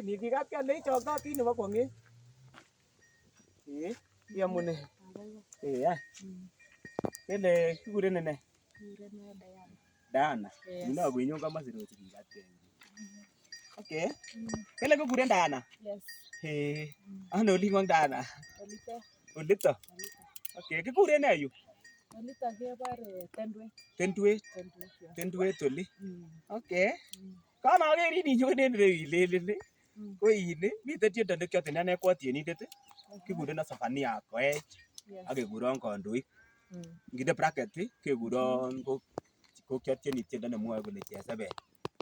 nikikat le choktotin nebo kwong'et. Iamune. Kele kikuren ne? Dianah. Ino kwenyon komosi roti kikat. Okay. Kele kikuren Dianah. Yes. Ano oling'wong Dianah? Olito. Okay, kikuren ne yu? Olito kebore Tendwet. Tendwet oli. Okay. Kanokerin inyone en ireyu ilelen ko in miten tiendo nekiotin ane ko tienindet kikuren Zephaniah Koech ak kekuron Kondoik. Nginde bracket kekuron ko kiatieni tiendo nemwoe kole chesebel.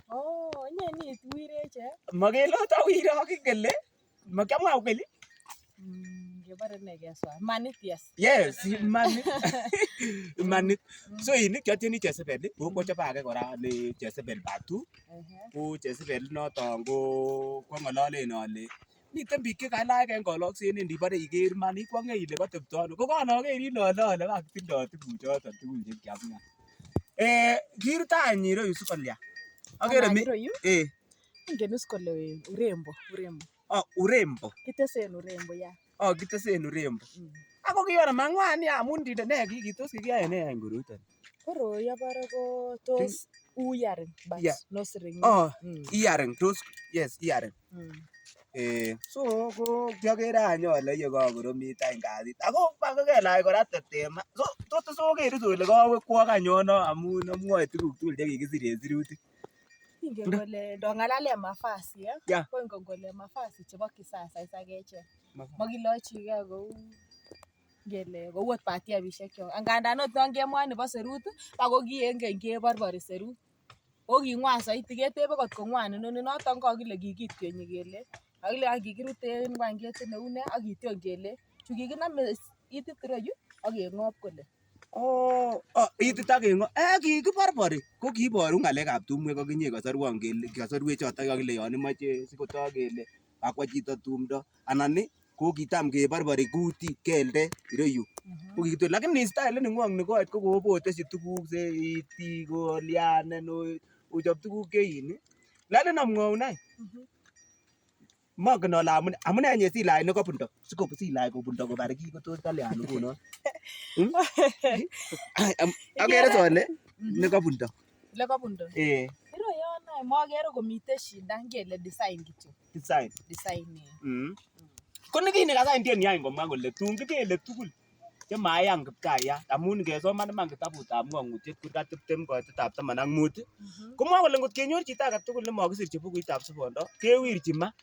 Oh, inye ni wireche. Makelot awire akingele. Makiamwa ukweli. Kebore ne keswa. Manit, yes. Yes, manit. Manit. So ini kiatieni chesebel ko kochobe age kora ne chesebel batu. Ko chesebel noton ko ng'ololen ale miten biik chekalach en kolokset ndibore iker man ikwong'e ile kotepto ano. Ko kanokerin ale kakitindoi tuguchoton tugul chekiamwa. Kirutany ireyu sikolia. Akere mi Ingen is kole urembo. Urembo. Kitesen urembo ya. Kitesen urembo. Ako kiyore mang'wan ya amun ndinde ne kikitos kikiyae ne en koroiton. Koroi abore ko tos uyaring but no siring. Earring tos yes earring. So ko kiakere any ale yekakoromit any kasit. Ako kelach kora tetema. So tot sokeru kole kawekwok any yono amun amwoe tuguk tugul chekikisir en sirutik. Ingen kole ndong'alalen mafasi ko ingen kole mafasi chebo kisasa isakeche. Makilochigei kou ngele kou ot patiabisiek kyok. Angandan ot non kemwa nebo serut ako ki en keny keborbori serut. O king'wan soiti ketebe kot kong'wan inoni noton kokile kikityonyi kele kakile kikiruten ngwany ketit neu ne ak kityony kele chu kikinome itit ireyu ak keng'op kole. Itit ak keng'op. Kikiborbori ko kiiboru ng'alekab tumwek akinye kasorwok kele kasorwek choton kakile yon imoche sikotok kele kakwo chito tumdo anan ko kitam keborbori kutit keldet ireyu. Ko kikitwe lakini style neng'wong nekoit ko koboteshi tuguk itik kolyanen ochob tuguk chein. Lalen amwaun any. Mongen ale amune nye silach nekabundo silach kobundo kobar kiy kotos kalyan ngunon. Akere sole nekabundo. Iroyon any makere komiten shida ngele design kityo. Design. Ko nekit nekasan tieni any komwa kole tun kikele tugul chemayan kipkayat amun ngesoman iman kitabutab ng'ong'utiet kurgat 20 koitetab 15 komwa kole ngot kenyor chito age tugul nemakisirchi bukuitab sibondo kewirchi ma.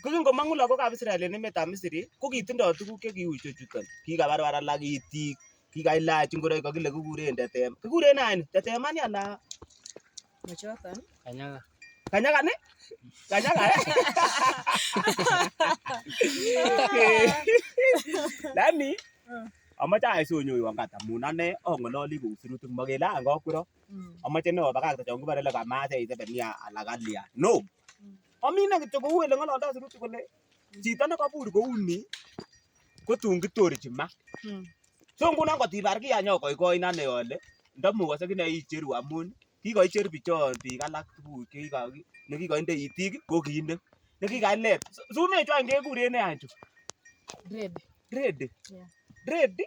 Ko kingomong'u lagokab Israel en emetab Misri ko kitindoi tuguk chekiu ichechuton. Kikabarbar alak itik, kikailach ngoroik kakile kikuren tetema. Kikuren any tetema ni ala machoton Kanyaga ni? Kanyaga Lani amache aisonyoiwan kat amun ane ang'ololi kou sirutik makele an kakwero. Amache ne obakakte chon kibore le kamachei Zephaniah ala kalya. No. Amine kityo kou ele ng'ololdo sirutik kole chito nekabur kou ni kotun kitorchi ma. So ngunon kotibar kiy any akoikoin ane ale ndamukose kine icheru amun kikoicher bichon biik alak tuguk nekikoinde itik ko kiinem nekikailet. Sumek chwan kekuren ne anchu? Dread. Dread?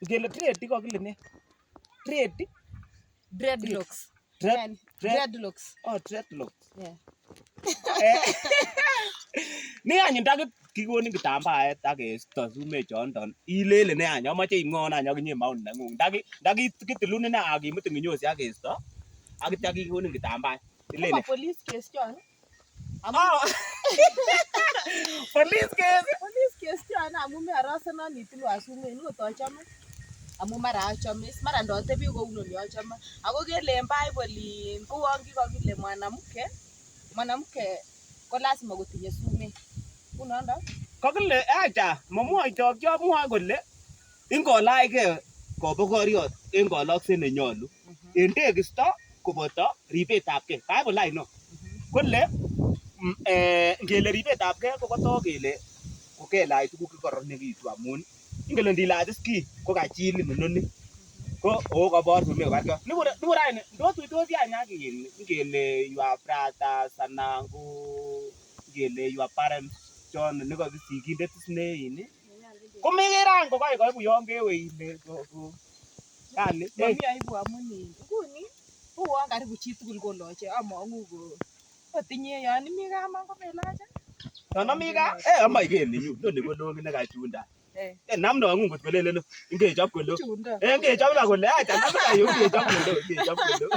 Ngele dread kokile ne? Dreadlocks. Dreadlocks. Yeah. Ni any ndakit kikonin kitambaet ak kesto sumek chondon ilele ne any amache imwowon any akinye maoni neng'ung. Ndakitilun ine akimutin kinyosi ak kesto akitya kikonin kitambaet. Ilele. Police case chon. Police case chon amun me arasenon itilwan sumek ngot achome. Amun mara achome mara ndotebi kou noni achome ako kele en Bible kouon kikokile mwanamke ko lazima kotinye sumek unondo kakile acha mamwoito kiamwoe kole ingolachgei kobokoriot en kolokset nenyolu en tekisto koboto ribetabgei Bible aino kole ngele ribetabgei ko kotok kele kokelach tuguk chekororonekitu amun ingele ndilach ski ko kachilin inoni ko kabor sumek barka nibura ini ndo tuitosi anyaki ngele your brothers anan ko ngele your parents chon nekakisikindet isne ini komekeran ko kai kuyon kewe ile yani mami aibu amun nguni uwon karibu chitugul koloche amangu ko otinye yon imi kaman ko melache yon ami ka amai kele yu noni ko longit nekachunda namdo ngung kot kolelen ingechop kolo ngechop ba kole acha namda yu ngechop kolo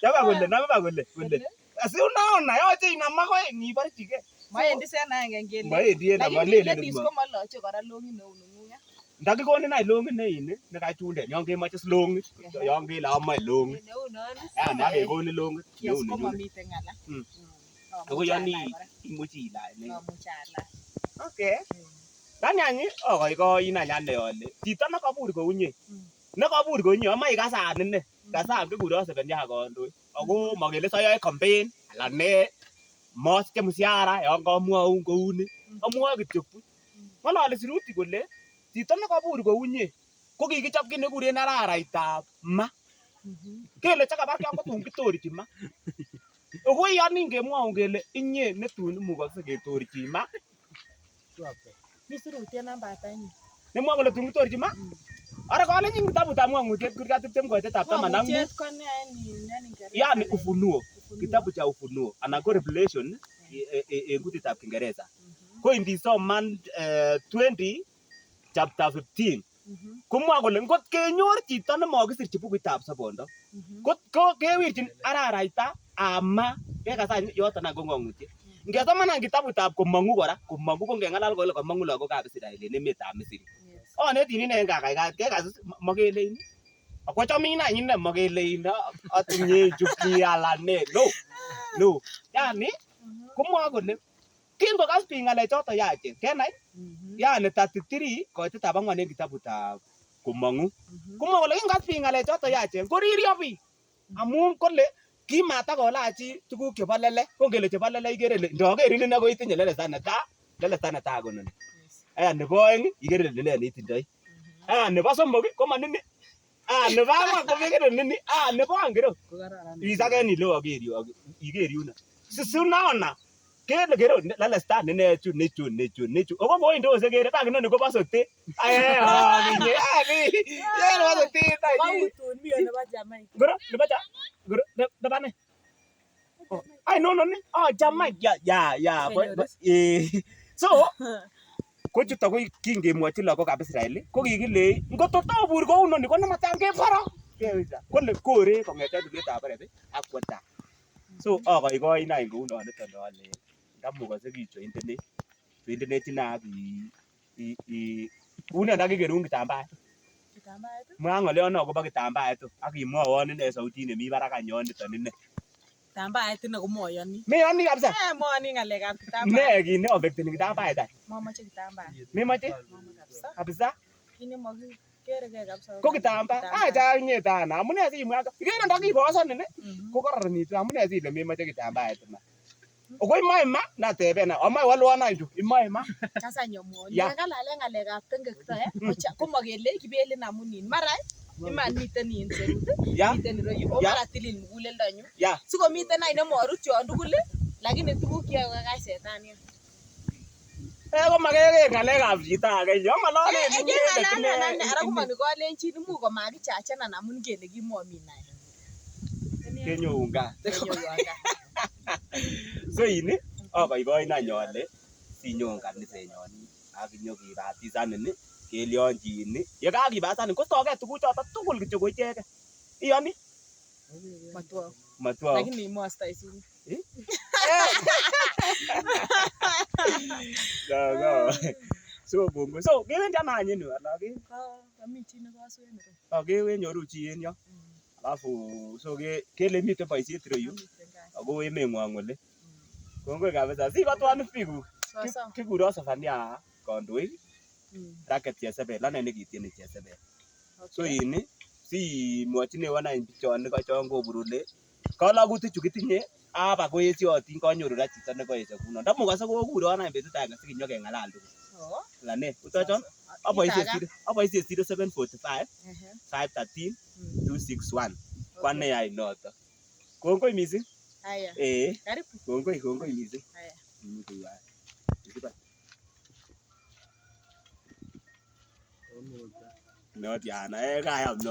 chapa kole namda kole asi unaona yoche inama ko ngibarchige maendi sena ngengele maendi ena malele ko maloche kora longit neu nunguya ndakikonin ai longit neini nekachunde yon kemoche longit yon kele amae longit neu non ndakikonin longit neu ni komamiten ngala ako yani imuchi ilai ne amuchi alai okay Dani anyi okoikoi inany ane ole chito nekabur kounye nekabur kounye amae kasan ine kasan kikuro Zephaniah Kondoik ako makele sayoe campaign alan ne mosiche msiara yon kamwaun kouni amwoe kityo ngololi sirutik kole chito nekabur kounye ko kikichop kit nekikuren araraitab ma kele chakabar kyan kotun kitorchi ma ako yani ngemwaun kele inye netun imukokse ketorchi ma nisirutien namba atanyi nemwa kole tun kitorchi ma ara kalenjin kitabutab ng'ang'utiet kurgat 20 koitetab 10 yani ufunuo kitabu cha ufunuo anan ko revelation en kutitab Kiingereza ko indisoman 20 chapter 15 komwa kole ngot kenyor chito nemakisirchi bukuitab sobondo ko kewirchin araraita ama kekasan yoton ko ng'ang'utiet ngesomanan kitabutab komangu kora komangu ko ngengalal kole komangu lagokab Israel en emetab Misri anetin ine en kakaikat kekas makele ini akochomin any ine makele ini atinye chuki alane no yani komwa kole kingokas biik ngalechoto yachen kenai yani 33 koitetab 4 en kitabutab komangu komwa kole kingokas biik ngalechoto yachen koririo biik amun kole kimatakolachi tuguk chebo lele ko ngele chebo lele ikere ile ndoker ini ko itinye lele sana ta kononi nebo oeng ikere ile lele itindoi nebo somok ko manini nebo angwan ko mekere nini nebo angero isaken ile iker yuno sisi unaona kele kero lele sta nechu oko boy ndo sekere ta kinoni ko basote kinye yeye basote ta mautun mio nebo Jamaica goro nebo ne ai no ni Jamaica ya so ko chuto ko kingemwochi lagokab Israel ko kikile ngototobur kou noni ko nematan kebara kole kore kong'eten tugetab baret ak kwata so akoikoi inany kou noniton ale ndamukose kijointenech ina une ndakikerun kitambaet mwa ng'olyon akobo kitambaet ak imwowon ine sautit nemi barak anyoniton ine kitambaet ine komoyoni meyoni kabisa moyoni ng'alekab kitambaet ne kit ne affecteni kitambaet any mamache kitambaet memoche kabisa kit nemakikeregei kabisa ko kitambaa acha inye tana amune simwa ikere ndakiboson ini ko kororonitu amune sile memoche kitambaet ma okoi imoe ma nateben amoe walwon any tu imoe ma kasanya mwoni ngalalen ng'alekab tengekto komakele kibelin amun mara iman miten serut miten iroyu o mara tilil muguleldanyu sikomiten any nemorut yon tugul lakini tuguk cheyoe kakach setani ko makeker ng'alekab chito age yo ng'ololen ara komoni Kalenjin imuch komakichachenan amun kele kimomi nae kenyoun gaa so ini akoikoi any ale sinyon kanisenyon ak nyokibatisanin kelyonchin yekakibatisanin kostogei tuguchoto tugul kityo ko icheket iyoni matwou lakini mostoi suni so bongo so kewendi ama any enu alake kami chi nekaswen kewenyoru chi en yo alafu so kele miten boisiet ireyu ako emeng'wong ole kongoi kabisa sikotwon biikuk kikuron Zephaniah Kondoik bracket Jezebel ane nekitieni Jezebel so ini simwochinewon any bichon chon koburule kalokutik chu kitinye aba koesyotin kanyoru ra chito nekoesyo kuno ndamukose kokuron any betut agenge sikinyokeng'alal tugul La ne, utacho? Aboisie 0745 513 261. Kwane yai noto. Kongoi missing. Haya. Karibu. Kongoi missing. Haya. No, Dianah, kayam no.